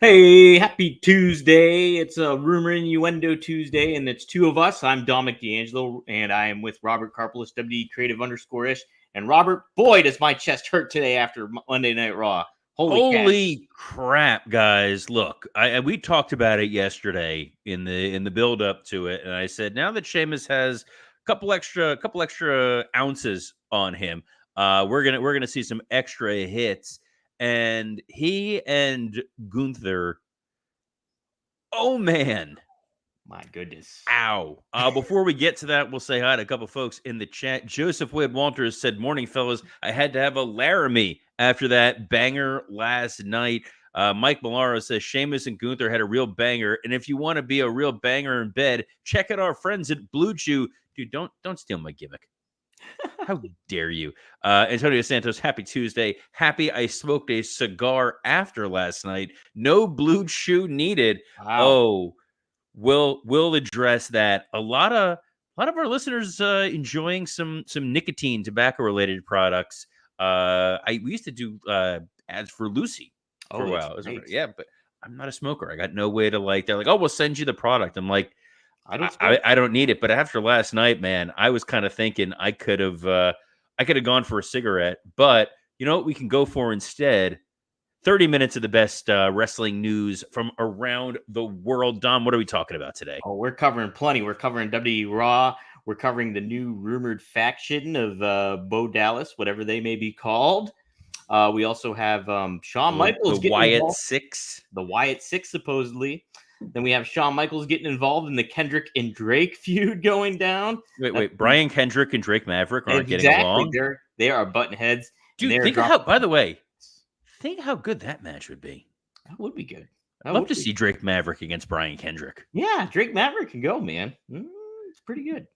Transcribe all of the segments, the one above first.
Hey, happy Tuesday. It's a Rumor Innuendo Tuesday, and it's two of us. I'm Dominic D'Angelo, and I am with Robert Karpelis, WD Creative _ish. And Robert, boy, does my chest hurt today after Monday Night Raw. Holy crap, guys. Look, we talked about it yesterday in the build up to it, and I said now that Sheamus has a couple extra ounces on him, we're gonna see some extra hits. And he and Gunther, oh man. My goodness. Ow. Before we get to that, we'll say hi to a couple folks in the chat. Joseph Webb Walters said, "Morning, fellas. I had to have a Laramie after that banger last night." Mike Malaro says, "Sheamus and Gunther had a real banger. And if you want to be a real banger in bed, check out our friends at Blue Chew." Dude, don't steal my gimmick. How dare you? Antonio Santos, happy Tuesday. Happy I smoked a cigar after last night. No Blue Chew needed. Wow. Oh, we'll address that. A lot of our listeners enjoying some nicotine tobacco related products. We used to do ads for Lucy for a while. Yeah, but I'm not a smoker. I got no way to they're like, "Oh, we'll send you the product." I'm like, I don't need it. But after last night, man, I was kind of thinking I could have gone for a cigarette. But you know what we can go for instead? 30 minutes of the best wrestling news from around the world. Dom, what are we talking about today? Oh, we're covering plenty. We're covering WWE RAW. We're covering the new rumored faction of Bo Dallas, whatever they may be called. We also have Shawn Michaels the Wyatt Six. The Wyatt Six, supposedly. Then we have Shawn Michaels getting involved in the Kendrick and Drake feud going down. Wait. Brian Kendrick and Drake Maverick aren't getting along? They are button heads. Dude, think how good that match would be. That would be good. I'd love to see Drake Maverick against Brian Kendrick. Yeah, Drake Maverick can go, man. It's pretty good.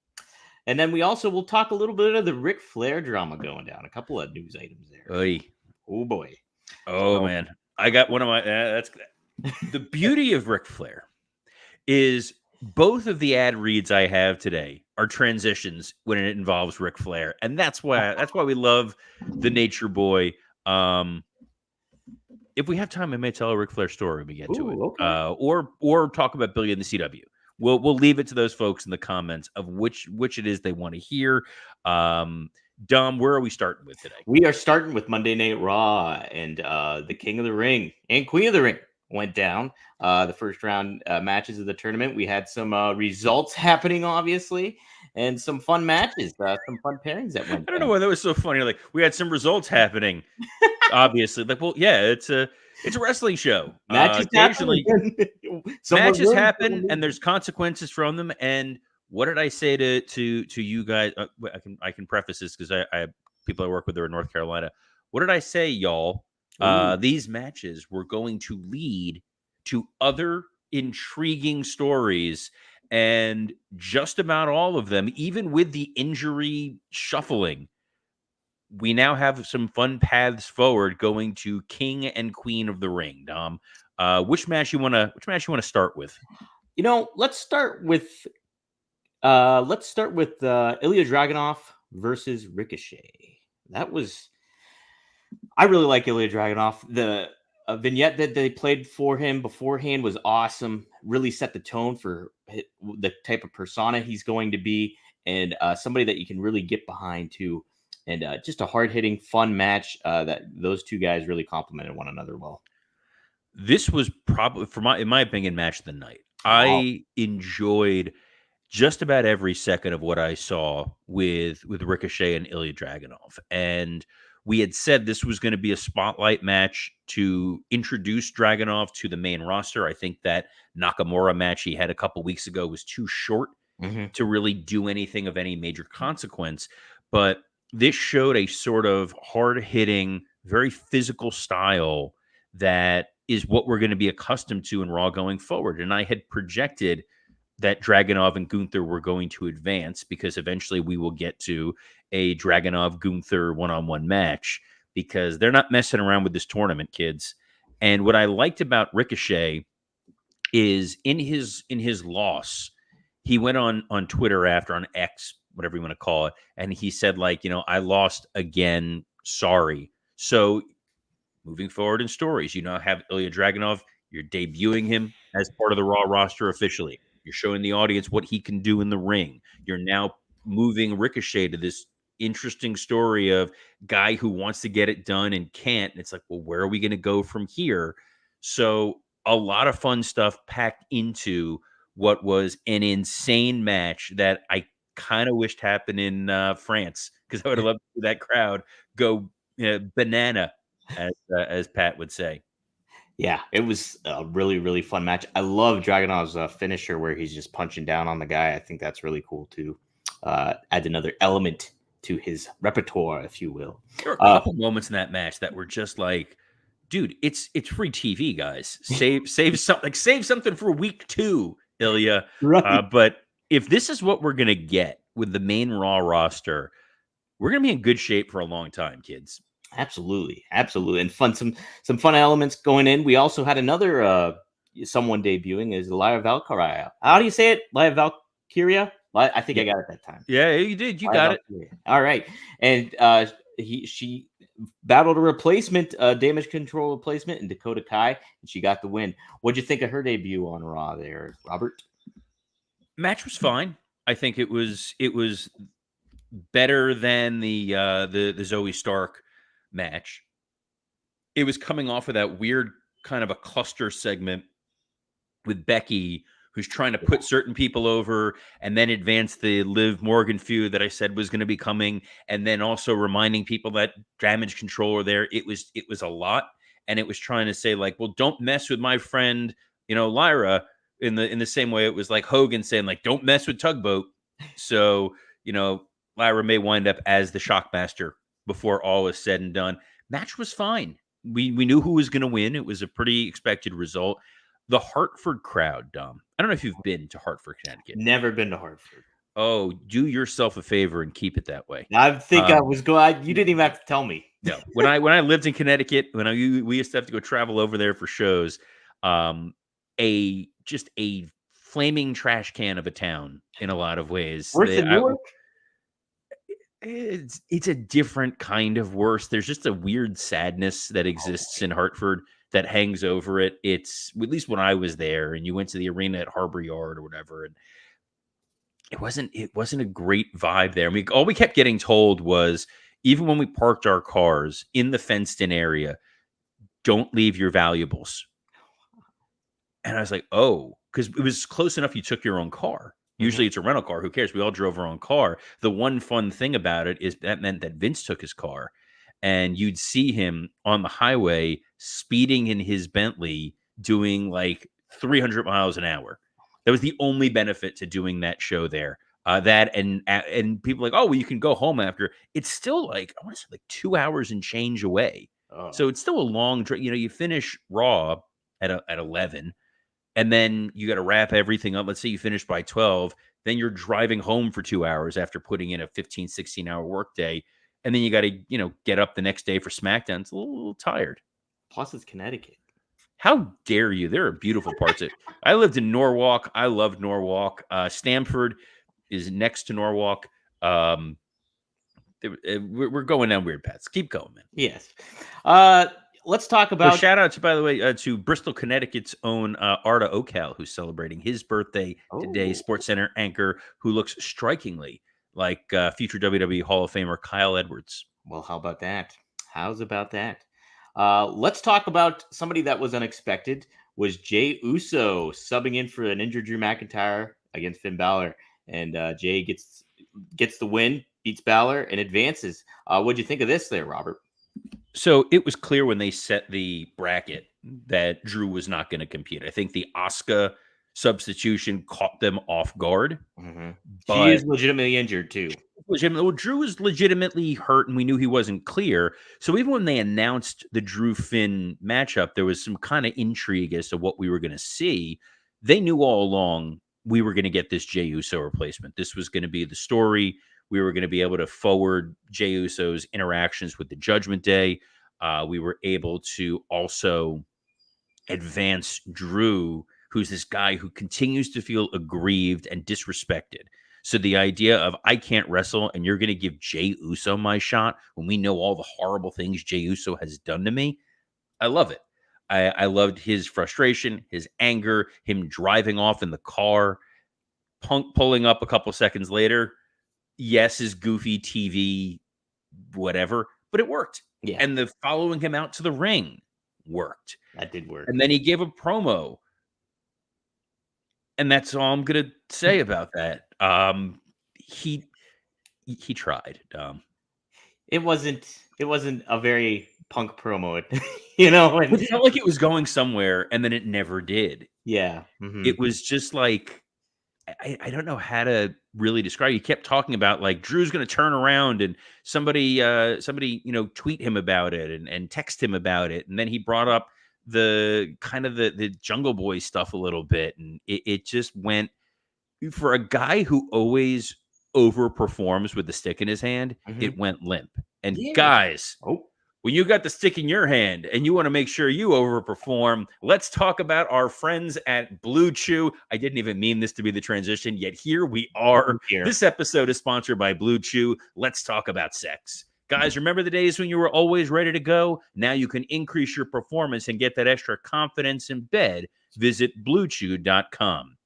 And then we also will talk a little bit of the Ric Flair drama going down. A couple of news items there. Oy. Oh, boy. Oh, man. I got one of my... that's the beauty of Ric Flair is both of the ad reads I have today are transitions when it involves Ric Flair. And that's why we love the Nature Boy. If we have time, I may tell a Ric Flair story when we get to it. Okay. Or talk about Billy and the CW. We'll leave it to those folks in the comments of which it is they want to hear. Dom, where are we starting with today? We are starting with Monday Night Raw, and the King of the Ring and Queen of the Ring went down. The first round matches of the tournament. We had some results happening, obviously, and some fun matches, some fun pairings that went down. I don't know why that was so funny. Like, we had some results happening, obviously. Like, well, yeah, it's a wrestling show. Matches happen, and there's consequences from them. And what did I say to you guys? I can preface this because I have people I work with who are in North Carolina. What did I say, y'all? These matches were going to lead to other intriguing stories, and just about all of them, even with the injury shuffling, we now have some fun paths forward going to King and Queen of the Ring. Dom, which match you want to start with? You know, let's start with Ilya Dragunov versus Ricochet. I really like Ilya Dragunov. The vignette that they played for him beforehand was awesome. Really set the tone for the type of persona he's going to be, and somebody that you can really get behind too. And just a hard-hitting, fun match that those two guys really complemented one another well. This was probably, in my opinion, match of the night. Wow. I enjoyed just about every second of what I saw with Ricochet and Ilya Dragunov. And we had said this was going to be a spotlight match to introduce Dragunov to the main roster. I think that Nakamura match he had a couple weeks ago was too short to really do anything of any major consequence. But this showed a sort of hard-hitting, very physical style that is what we're going to be accustomed to in Raw going forward. And I had projected that Dragunov and Gunther were going to advance because eventually we will get to a Dragunov-Gunther one-on-one match because they're not messing around with this tournament, kids. And what I liked about Ricochet is in his loss, he went on Twitter after, on X, whatever you want to call it, and he said, like, you know, I lost again, sorry. So moving forward in stories, you now have Ilya Dragunov, You're debuting him as part of the Raw roster officially. You're showing the audience what he can do in the ring. You're now moving Ricochet to this interesting story of guy who wants to get it done and can't. And it's like, well, where are we going to go from here? So a lot of fun stuff packed into what was an insane match that I kind of wished happened in France, because I would have loved to see that crowd go banana, as Pat would say. Yeah, it was a really, really fun match. I love Dragunov's finisher where he's just punching down on the guy. I think that's really cool too. Add another element to his repertoire, if you will. There were a couple moments in that match that were just like, dude, it's free TV, guys. Save something, save something for week 2, Ilya. Right. But if this is what we're gonna get with the main Raw roster, we're gonna be in good shape for a long time, kids. Absolutely, absolutely, and fun. Some fun elements going in. We also had another someone debuting is Lyra Valkyria. How do you say it? Lyra Valkyria. I think I got it that time. Yeah, you did. You Lyra got Valkyria. All right, and she battled a replacement, damage control replacement in Dakota Kai, and she got the win. What'd you think of her debut on Raw there, Robert? Match was fine. I think it was better than the Zoe Stark match. It was coming off of that weird kind of a cluster segment with Becky, who's trying to put certain people over and then advance the Liv Morgan feud that I said was going to be coming, and then also reminding people that damage control are there. It was a lot, and it was trying to say like, well, don't mess with my friend, Lyra, in the same way it was like Hogan saying like, don't mess with Tugboat. So, Lyra may wind up as the Shockmaster before all is said and done. Match was fine. We knew who was going to win. It was a pretty expected result. The Hartford crowd, Dom. I don't know if you've been to Hartford, Connecticut. Never been to Hartford. Oh, do yourself a favor and keep it that way. I think I was going. You didn't even have to tell me. No, when I lived in Connecticut, we used to have to go travel over there for shows. Just a flaming trash can of a town in a lot of ways. Worse than Newark? It's a different kind of worse. There's just a weird sadness that exists in Hartford that hangs over it. It's, at least when I was there and you went to the arena at Harbor Yard or whatever, and it wasn't a great vibe there. I mean, all we kept getting told was, even when we parked our cars in the fenced in area, don't leave your valuables. And I was like, oh, because it was close enough you took your own car. Usually it's a rental car. Who cares? We all drove our own car. The one fun thing about it is that meant that Vince took his car, and you'd see him on the highway speeding in his Bentley doing like 300 miles an hour. That was the only benefit to doing that show there. That and people like, oh, well, you can go home after. It's still like, I want to say like 2 hours and change away. Oh. So it's still a long drive. You finish Raw at 11. And then you got to wrap everything up. Let's say you finish by 12. Then you're driving home for 2 hours after putting in a 15, 16-hour workday. And then you got to, get up the next day for SmackDown. It's a little tired. Plus, it's Connecticut. How dare you? There are beautiful parts of it. I lived in Norwalk. I loved Norwalk. Stamford is next to Norwalk. We're going down weird paths. Keep going, man. Yes. Let's talk about. Shout out to, by the way, to Bristol, Connecticut's own Arda Ocal, who's celebrating his birthday today. SportsCenter anchor who looks strikingly like future WWE Hall of Famer Kyle Edwards. Well, how about that? How's about that? Let's talk about somebody that was unexpected. Was Jey Uso subbing in for an injured Drew McIntyre against Finn Balor, and Jey gets the win, beats Balor, and advances. What'd you think of this there, Robert? So it was clear when they set the bracket that Drew was not going to compete. I think the Asuka substitution caught them off guard. Mm-hmm. She is legitimately injured too. Well, Drew was legitimately hurt, and we knew he wasn't clear. So even when they announced the Drew Finn matchup, there was some kind of intrigue as to what we were going to see. They knew all along we were going to get this Jey Uso replacement. This was going to be the story. We were going to be able to forward Jey Uso's interactions with the Judgment Day. We were able to also advance Drew, who's this guy who continues to feel aggrieved and disrespected. So the idea of, I can't wrestle and you're going to give Jey Uso my shot when we know all the horrible things Jey Uso has done to me, I love it. I loved his frustration, his anger, him driving off in the car, Punk pulling up a couple seconds later. Yes, his goofy TV, whatever, but it worked. Yeah, And the following him out to the ring worked. that did work. And then he gave a promo. And that's all I'm gonna say about that. He tried. It wasn't a very Punk promo, you know, and It felt like it was going somewhere, and then it never did. yeah. It was just like I don't know how to really describe it. He kept talking about like Drew's going to turn around and somebody tweet him about it and text him about it, and then he brought up the kind of the Jungle Boy stuff a little bit, and it just went for a guy who always overperforms with the stick in his hand. It went limp. And Yeah. guys, Oh, when you got the stick in your hand and you want to make sure you overperform, let's talk about our friends at Blue Chew. I didn't even mean this to be the transition, yet here we are. here. This episode is sponsored by Blue Chew. Let's talk about sex. Guys, remember the days when you were always ready to go? Now you can increase your performance and get that extra confidence in bed. Visit BlueChew.com.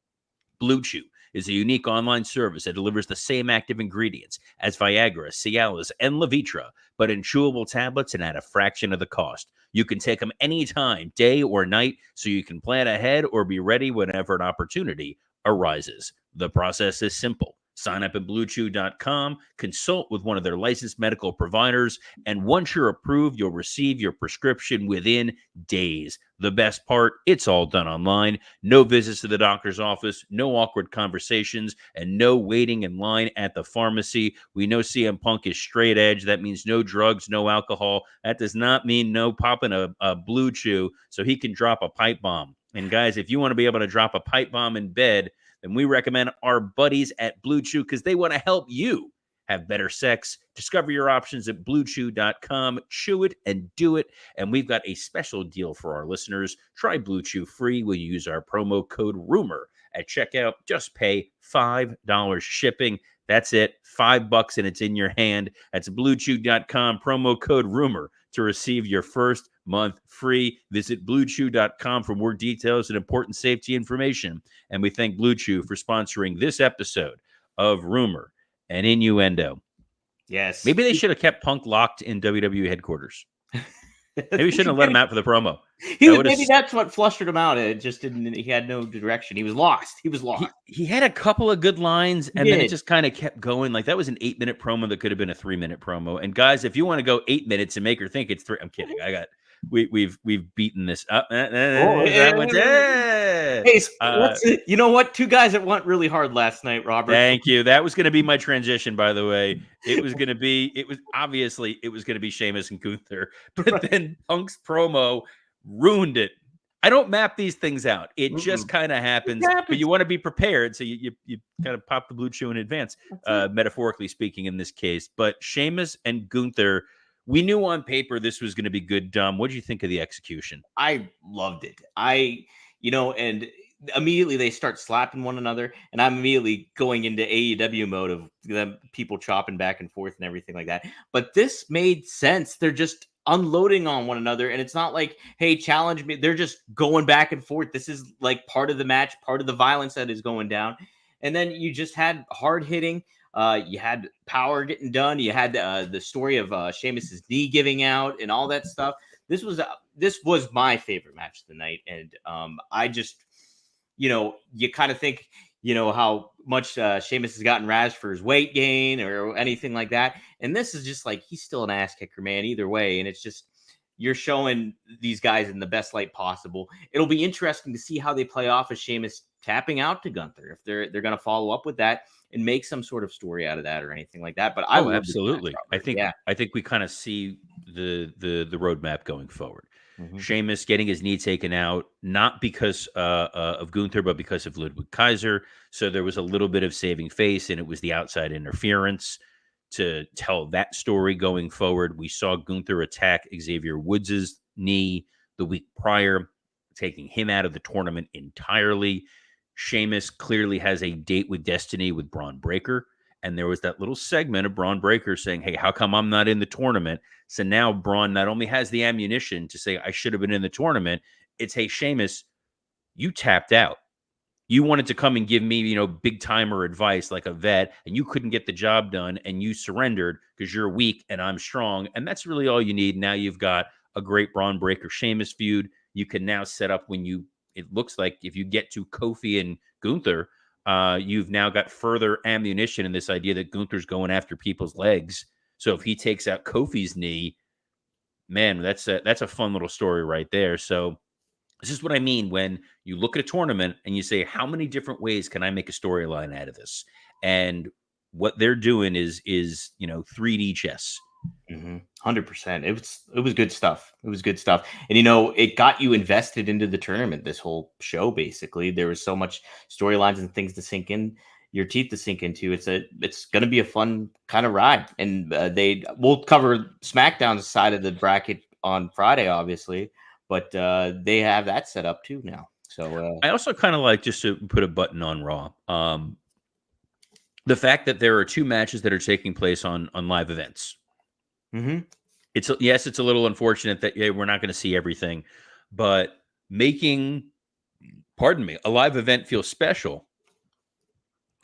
Blue Chew is a unique online service that delivers the same active ingredients as Viagra, Cialis, and Levitra, but in chewable tablets and at a fraction of the cost. You can take them anytime, day or night, so you can plan ahead or be ready whenever an opportunity arises. The process is simple. Sign up at BlueChew.com, consult with one of their licensed medical providers, and once you're approved, you'll receive your prescription within days. The best part, it's all done online. No visits to the doctor's office, no awkward conversations, and no waiting in line at the pharmacy. We know CM Punk is straight edge. That means no drugs, no alcohol. That does not mean no popping a Blue Chew so he can drop a pipe bomb. And guys, if you want to be able to drop a pipe bomb in bed, then we recommend our buddies at Blue Chew because they want to help you have better sex. Discover your options at BlueChew.com. Chew it and do it. And we've got a special deal for our listeners. Try Blue Chew free when you use our promo code RUMOR at checkout. Just pay $5 shipping. That's it, $5 and it's in your hand. That's BlueChew.com, promo code RUMOR to receive your first month free. Visit BlueChew.com for more details and important safety information. And we thank Blue Chew for sponsoring this episode of Rumor and Innuendo. yes. Maybe they should have kept Punk locked in WWE headquarters. Maybe we shouldn't have let him out for the promo. Maybe that's what flustered him out. It just didn't. He had no direction. He was lost. He had a couple of good lines, and then it just kind of kept going. Like that was an 8-minute promo that could have been a 3-minute promo. And guys, if you want to go 8 minutes and make her think it's 3, I'm kidding. We've beaten this up. Hey, you know what? 2 guys that went really hard last night, Robert. Thank you. That was going to be my transition, by the way. It was going to be Sheamus and Gunther, but then Punk's promo ruined it. I don't map these things out. It just kind of happens, but you want to be prepared. So you kind of pop the Blue Chew in advance, metaphorically speaking in this case. But Sheamus and Gunther, we knew on paper this was going to be good. What did you think of the execution? I loved it. And immediately they start slapping one another, and I'm immediately going into AEW mode of them people chopping back and forth and everything like that. But this made sense. They're just unloading on one another, and it's not like, hey, challenge me. They're just going back and forth. This is like part of the match, part of the violence that is going down. And then you just had hard hitting. You had power getting done. You had the story of Sheamus's knee giving out and all that stuff. This was my favorite match of the night, and I just, you kind of think, how much Sheamus has gotten razzed for his weight gain or anything like that, and this is just like he's still an ass kicker, man. Either way, and it's just you're showing these guys in the best light possible. It'll be interesting to see how they play off as Sheamus tapping out to Gunther, if they're going to follow up with that and make some sort of story out of that or anything like that. But absolutely. I think we kind of see the roadmap going forward. Sheamus getting his knee taken out, not because of Gunther, but because of Ludwig Kaiser. So there was a little bit of saving face, and it was the outside interference to tell that story going forward. We saw Gunther attack Xavier Woods' knee the week prior, taking him out of the tournament entirely. Sheamus clearly has a date with destiny with Braun Breaker, And there was that little segment of Braun Breaker saying, hey, how come I'm not in the tournament? So now Braun not only has the ammunition to say, I should have been in the tournament, it's, hey, Sheamus, you tapped out. You wanted to come and give me, big timer advice like a vet, and you couldn't get the job done, and you surrendered because you're weak and I'm strong. And that's really all you need. Now you've got a great Braun Breaker Sheamus feud. You can now set up it looks like if you get to Kofi and Gunther, you've now got further ammunition in this idea that Gunther's going after people's legs. So if he takes out Kofi's knee, man, that's a fun little story right there. So this is what I mean when you look at a tournament and you say, how many different ways can I make a storyline out of this? And what they're doing is 3D chess. 100%. It was good stuff. It was good stuff. And it got you invested into the tournament, this whole show. Basically, there was so much storylines and things to sink in, your teeth to sink into. It's going to be a fun kind of ride. And we'll cover SmackDown's side of the bracket on Friday, obviously, but they have that set up too now. So I also kind of like, just to put a button on Raw, the fact that there are 2 matches that are taking place on live events. It's a little unfortunate that we're not going to see everything, but making, a live event feel special,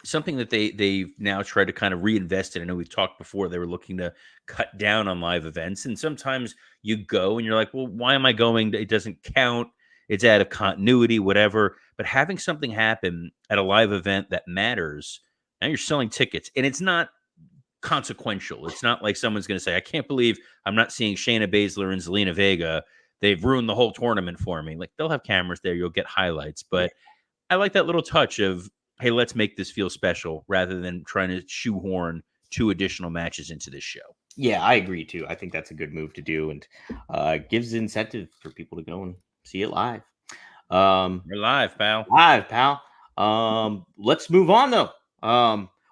something that they've now tried to kind of reinvest in. I know we've talked before, they were looking to cut down on live events, and sometimes you go and you're like, well, why am I going? It doesn't count. It's out of continuity, whatever. But having something happen at a live event that matters, now you're selling tickets, and it's not consequential. It's not like someone's going to say, I can't believe I'm not seeing Shayna Baszler and Zelina Vega. They've ruined the whole tournament for me. Like, they'll have cameras there. You'll get highlights. But I like that little touch of, hey, let's make this feel special rather than trying to shoehorn 2 additional matches into this show. Yeah, I agree too. I think that's a good move to do, and gives incentive for people to go and see it live. We're live, pal. Live, pal. Let's move on though.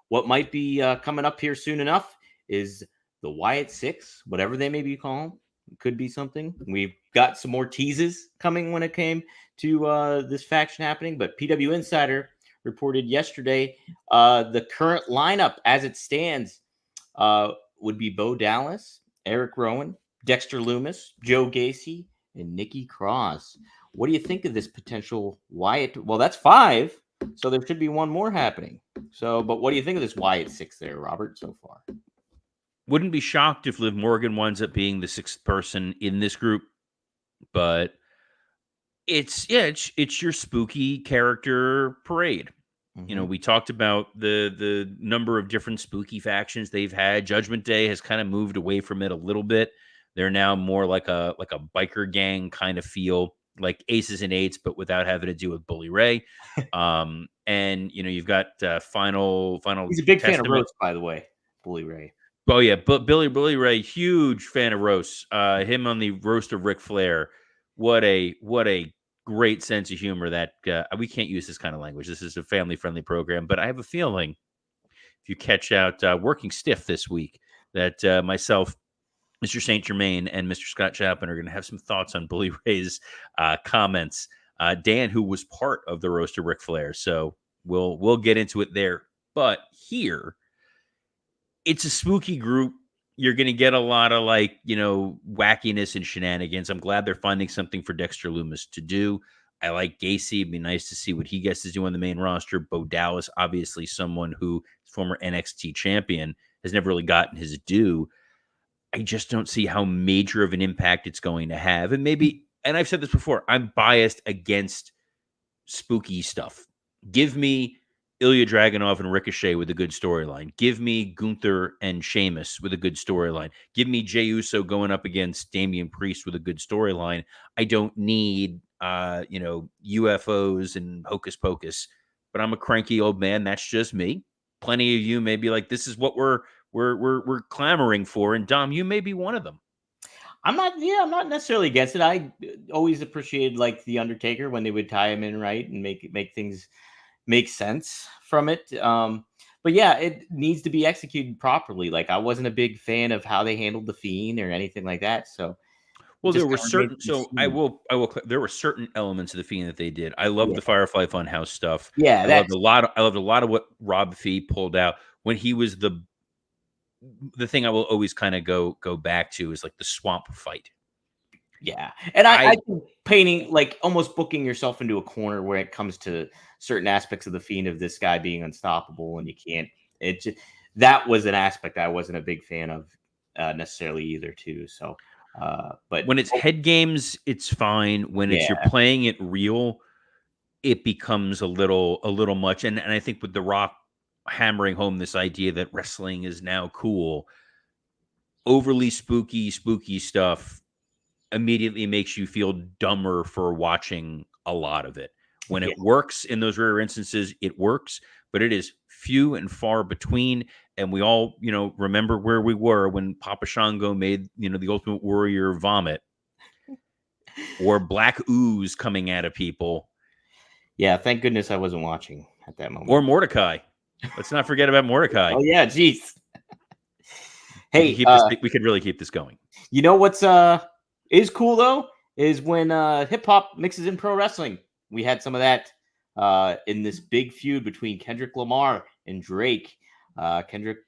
What might be coming up here soon enough is the Wyatt Six, whatever they may be called. It could be something. We've got some more teases coming when it came to this faction happening, but PW Insider reported yesterday the current lineup as it stands would be Bo Dallas, Eric Rowan, Dexter Lumis, Joe Gacy, and Nikki Cross. What do you think of this potential Wyatt? Well, that's 5, so there should be one more happening. So, but what do you think of this Wyatt Six there, Robert, so far? Wouldn't be shocked if Liv Morgan winds up being the 6th person in this group, but it's your spooky character parade. We talked about the number of different spooky factions they've had. Judgment Day has kind of moved away from it a little bit. They're now more like a biker gang kind of feel, like Aces and Eights, but without having to do with Bully Ray. And you've got final. He's a big fan of roast, by the way, Bully Ray. Oh yeah, but Bully Ray, huge fan of roast. Him on the roast of Ric Flair. What a great sense of humor that we can't use this kind of language. This is a family-friendly program, but I have a feeling if you catch out Working Stiff this week, that myself, Mr. St. Germain, and Mr. Scott Chapman are going to have some thoughts on Bully Ray's comments. Dan, who was part of the roast of Ric Flair, so we'll get into it there. But here, it's a spooky group. You're going to get a lot of wackiness and shenanigans. I'm glad they're finding something for Dexter Lumis to do. I like Gacy. It'd be nice to see what he gets to do on the main roster. Bo Dallas, obviously someone who is former NXT champion, has never really gotten his due. I just don't see how major of an impact it's going to have. And I've said this before, I'm biased against spooky stuff. Give me Ilya Dragunov and Ricochet with a good storyline. Give me Gunther and Sheamus with a good storyline. Give me Jey Uso going up against Damian Priest with a good storyline. I don't need UFOs and hocus pocus, but I'm a cranky old man. That's just me. Plenty of you may be like, this is what we're clamoring for, and Dom, you may be one of them. I'm not necessarily against it. I always appreciated the Undertaker when they would tie him in right and make things make sense from it. But yeah, it needs to be executed properly. I wasn't a big fan of how they handled the Fiend or anything like that. So, there were certain. So I will. There were certain elements of the Fiend that they did. I loved the Firefly Funhouse stuff. Yeah, I loved a lot of what Rob Fee pulled out. when he was the thing I will always kind of go back to is like the swamp fight. Yeah. And I think painting, like almost booking yourself into a corner where it comes to certain aspects of the Fiend of this guy being unstoppable and you can't, it just, that was an aspect I wasn't a big fan of necessarily either too. So, but when it's head games, it's fine. When it's you're yeah, playing it real, it becomes a little much. And I think with The Rock hammering home this idea that wrestling is now cool, overly spooky stuff immediately makes you feel dumber for watching a lot of it. When yeah, it works in those rare instances, it works, but it is few and far between. And we all, remember where we were when Papa Shango made, the Ultimate Warrior vomit or black ooze coming out of people. yeah. Thank goodness I wasn't watching at that moment. Or Mordecai. Let's not forget about Mordecai. Oh yeah, geez. Hey, we could really keep this going. You know what's is cool though is when hip hop mixes in pro wrestling. We had some of that in this big feud between Kendrick Lamar and Drake. Kendrick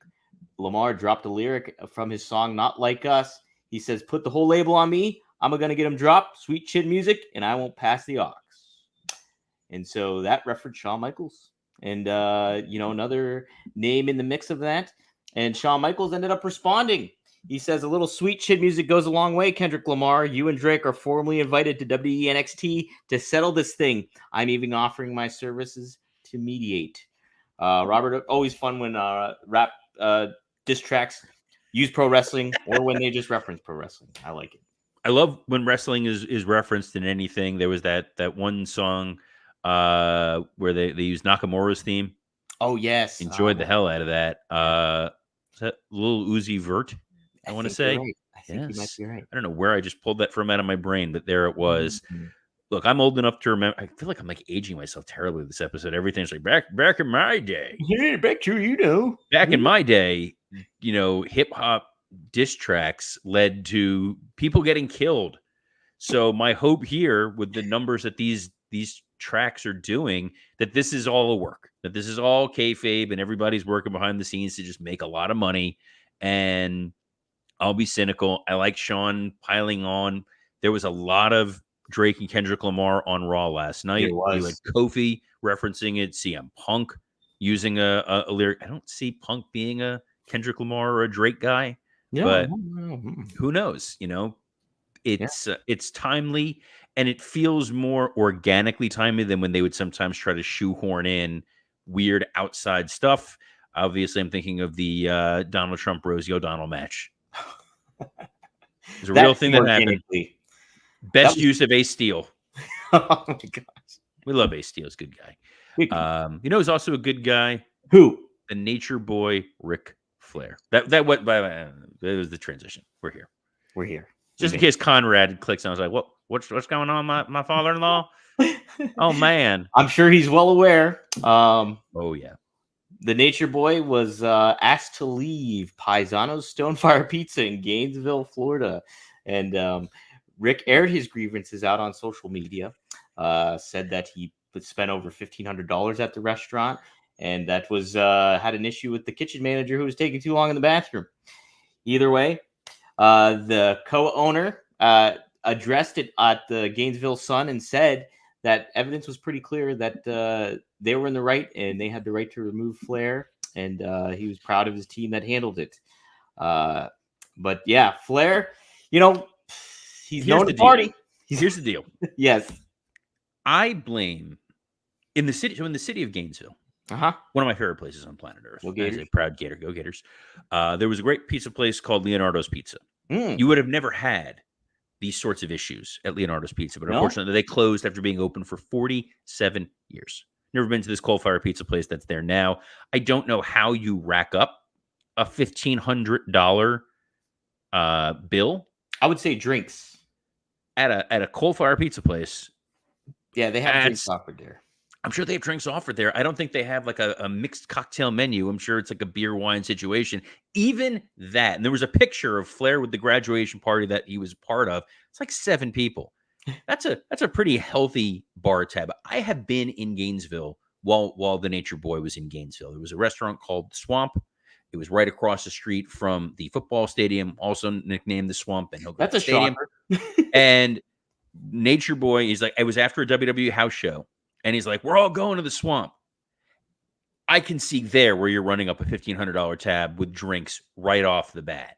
Lamar dropped a lyric from his song "Not Like Us." He says, "Put the whole label on me. I'm gonna get him dropped. Sweet chin music, and I won't pass the aux." And so that referenced Shawn Michaels, and another name in the mix of that. And Shawn Michaels ended up responding. He says, "A little sweet chin music goes a long way, Kendrick Lamar. You and Drake are formally invited to WWE NXT to settle this thing. I'm even offering my services to mediate." Robert, always fun when rap diss tracks use pro wrestling or when they just reference pro wrestling. I like it. I love when wrestling is referenced in anything. There was that one song where they used Nakamura's theme. Oh, yes. Enjoyed the hell out of that. Is that Lil Uzi Vert? I want to say. Right. I think you might Yes. be right. I don't know where I just pulled that from out of my brain, but there it was. Mm-hmm. Look, I'm old enough to remember. I feel like I'm like aging myself terribly with this episode. Everything's like back in my day. Yeah, back to Back in my day, hip hop diss tracks led to people getting killed. So my hope here with the numbers that these tracks are doing, that this is all a work, that this is all kayfabe and everybody's working behind the scenes to just make a lot of money. And I'll be cynical. I like Sean piling on. There was a lot of Drake and Kendrick Lamar on Raw last night. It was. You had Kofi referencing it, CM Punk using a lyric. I don't see Punk being a Kendrick Lamar or a Drake guy, but who knows? It's timely and it feels more organically timely than when they would sometimes try to shoehorn in weird outside stuff. Obviously, I'm thinking of the Donald Trump Rosie O'Donnell match. There's a real thing that happened. Best use of Ace Steel. Oh my gosh. We love Ace Steel. He's a good guy. He's also a good guy. Who? The Nature Boy Ric Flair. That was the transition. We're here. Just in case Conrad clicks on, I was like, what's going on, my father-in-law? Oh man. I'm sure he's well aware. Oh yeah. The Nature Boy was asked to leave Paisano's Stonefire Pizza in Gainesville, Florida. And Rick aired his grievances out on social media, said that he spent over $1,500 at the restaurant, and that was had an issue with the kitchen manager who was taking too long in the bathroom. Either way, the co-owner addressed it at the Gainesville Sun and said that evidence was pretty clear that they were in the right and they had the right to remove Flair, and he was proud of his team that handled it. But yeah, Flair, he's known to party. Here's the deal. Yes. I blame in the city of Gainesville. One of my favorite places on planet Earth. As a proud Gator, go Gators. There was a great pizza place called Leonardo's Pizza. You would have never had these sorts of issues at Leonardo's Pizza, but unfortunately they closed after being open for 47 years. Never been to this coal-fired pizza place that's there now. I don't know how you rack up a $1,500 bill. I would say drinks at a coal-fired pizza place. Yeah, they have drinks offered there. I'm sure they have drinks offered there. I don't think they have like a mixed cocktail menu. I'm sure it's like a beer wine situation. Even that, and there was a picture of Flair with the graduation party that he was part of. It's like 7 people. That's a pretty healthy bar tab. I have been in Gainesville while the Nature Boy was in Gainesville. There was a restaurant called The Swamp. It was right across the street from the football stadium, also nicknamed The Swamp, and he'll go to That's the a stadium. shocker. And Nature Boy, he's like, I was after a WWE house show, and he's like, we're all going to The Swamp. I can see there where you're running up a $1,500 tab with drinks right off the bat.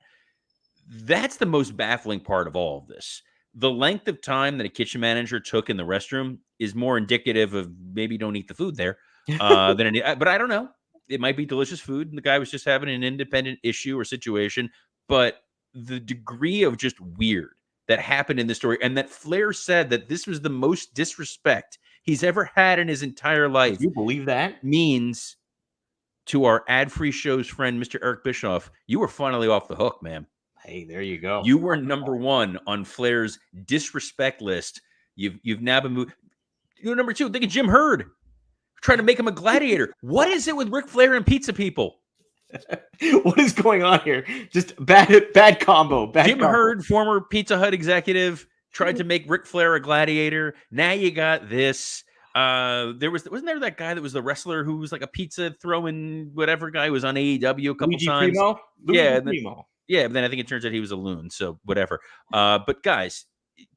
That's the most baffling part of all of this. The length of time that a kitchen manager took in the restroom is more indicative of maybe don't eat the food there than any. But I don't know. It might be delicious food, and the guy was just having an independent issue or situation. But the degree of just weird that happened in the story, and that Flair said that this was the most disrespect he's ever had in his entire life. You believe that? Means to our ad-free shows friend, Mr. Eric Bischoff, you were finally off the hook, man. Hey, there you go. You were number one on Flair's disrespect list. You've now been moved. You're number two. Think of Jim Herd trying to make him a gladiator. What is it with Ric Flair and pizza people? What is going on here? Just bad combo. Jim Herd, former Pizza Hut executive, tried to make Ric Flair a gladiator. Now you got this. Wasn't there that guy that was the wrestler who was like a pizza throwing whatever guy who was on AEW a couple Luigi times? Primo? Primo. Yeah, but then I think it turns out he was a loon, so whatever. But guys,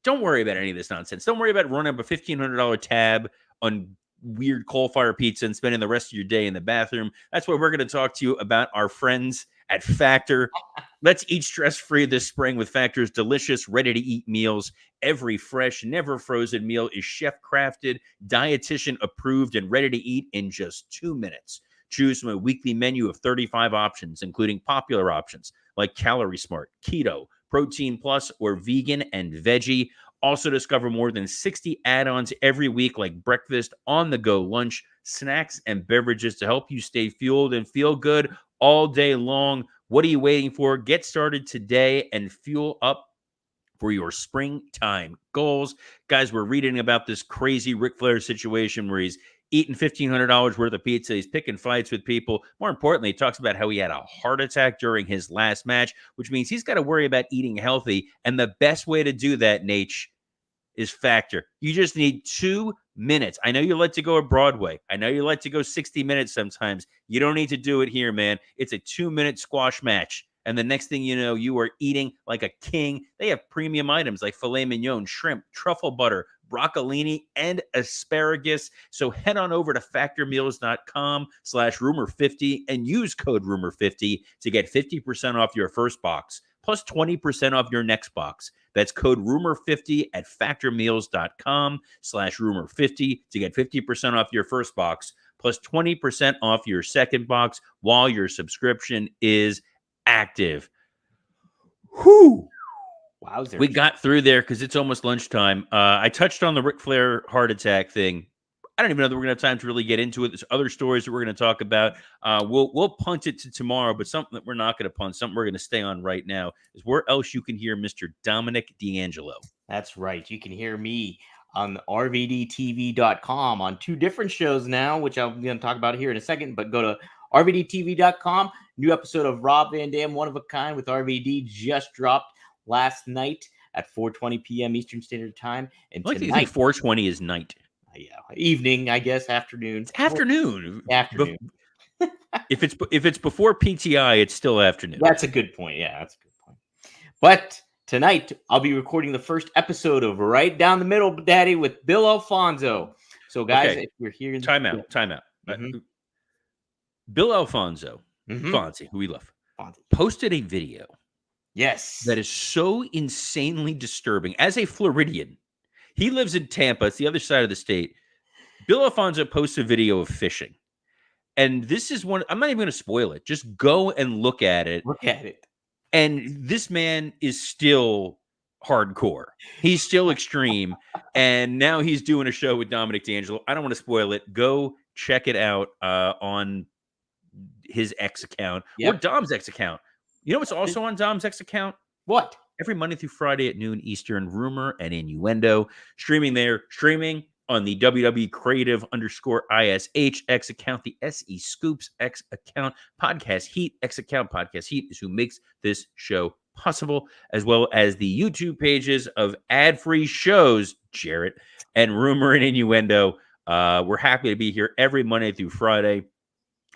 don't worry about any of this nonsense. Don't worry about running up a $1,500 tab on weird coal fire pizza and spending the rest of your day in the bathroom. That's what we're going to talk to you about our friends at Factor. Let's eat stress-free this spring with Factor's delicious, ready-to-eat meals. Every fresh, never frozen meal is chef-crafted, dietitian approved, and ready to eat in just 2 minutes. Choose from a weekly menu of 35 options, including popular options like Calorie Smart, Keto, Protein Plus, or Vegan and Veggie. Also discover more than 60 add-ons every week like breakfast, on-the-go lunch, snacks, and beverages to help you stay fueled and feel good all day long. What are you waiting for? Get started today and fuel up for your springtime goals. Guys, we're reading about this crazy Ric Flair situation where he's eating $1,500 worth of pizza. He's picking fights with people. More importantly, he talks about how he had a heart attack during his last match, which means he's got to worry about eating healthy. And the best way to do that, Nate, is Factor. You just need 2 minutes. I know you like to go at Broadway. I know you like to go 60 minutes sometimes. You don't need to do it here, man. It's a 2-minute squash match. And the next thing you know, you are eating like a king. They have premium items like filet mignon, shrimp, truffle butter, broccolini, and asparagus. So head on over to factormeals.com/rumor50 and use code rumor50 to get 50% off your first box, plus 20% off your next box. That's code rumor50 at factormeals.com/rumor50 to get 50% off your first box, plus 20% off your second box while your subscription is active. Whew. Wowzer. We got through there because it's almost lunchtime. I touched on the Ric Flair heart attack thing. I don't even know that we're going to have time to really get into it. There's other stories that we're going to talk about. We'll punt it to tomorrow, but something that we're not going to punt, something we're going to stay on right now is where else you can hear Mr. Dominic D'Angelo. That's right. You can hear me on rvdtv.com on 2 different shows now, which I'm going to talk about here in a second, but go to rvdtv.com. New episode of Rob Van Dam, One of a Kind with RVD just dropped last night at 4:20 p.m. Eastern Standard Time. And I think 4:20 is night. Yeah, evening, I guess, afternoon. It's afternoon. Afternoon. If it's before PTI, it's still afternoon. That's a good point. Yeah, that's a good point. But tonight, I'll be recording the first episode of Right Down the Middle, Daddy, with Bill Alfonso. So, guys, if you're here... Time out. Mm-hmm. Bill Alfonso, Fonzie, who we love, posted a video. Yes. That is so insanely disturbing. As a Floridian, he lives in Tampa. It's the other side of the state. Bill Alfonso posts a video of fishing. And this is one, I'm not even going to spoil it. Just go and look at it. Look at it. And this man is still hardcore. He's still extreme. And now he's doing a show with Dominic D'Angelo. I don't want to spoil it. Go check it out on his X account or Dom's X account. You know what's also on Dom's X account? What? Every Monday through Friday at noon Eastern, Rumor and Innuendo. Streaming on the WWE Creative _ISH X account, the SE Scoops X account, Podcast Heat X account. Podcast Heat is who makes this show possible, as well as the YouTube pages of ad-free shows, Jarrett, and Rumor and Innuendo. We're happy to be here every Monday through Friday.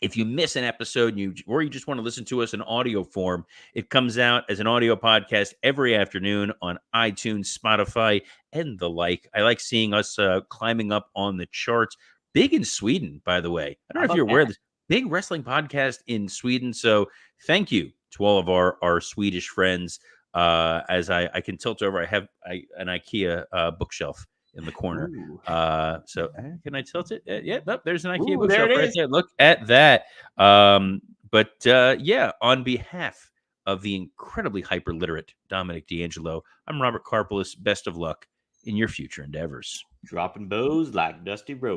If you miss an episode or you just want to listen to us in audio form, it comes out as an audio podcast every afternoon on iTunes, Spotify, and the like. I like seeing us climbing up on the charts. Big in Sweden, by the way. I don't How know if about you're aware of that? this. Big wrestling podcast in Sweden. So thank you to all of our Swedish friends. As I can tilt over, I have an IKEA bookshelf in the corner. Ooh. Can I tilt it? Yeah, nope, there's an IKEA Ooh, there bookshelf it right is. there. Look at that. Yeah, on behalf of the incredibly hyper literate Dominic D'Angelo, I'm Robert Karpolis. Best of luck in your future endeavors. Dropping bows like Dusty Rhodes.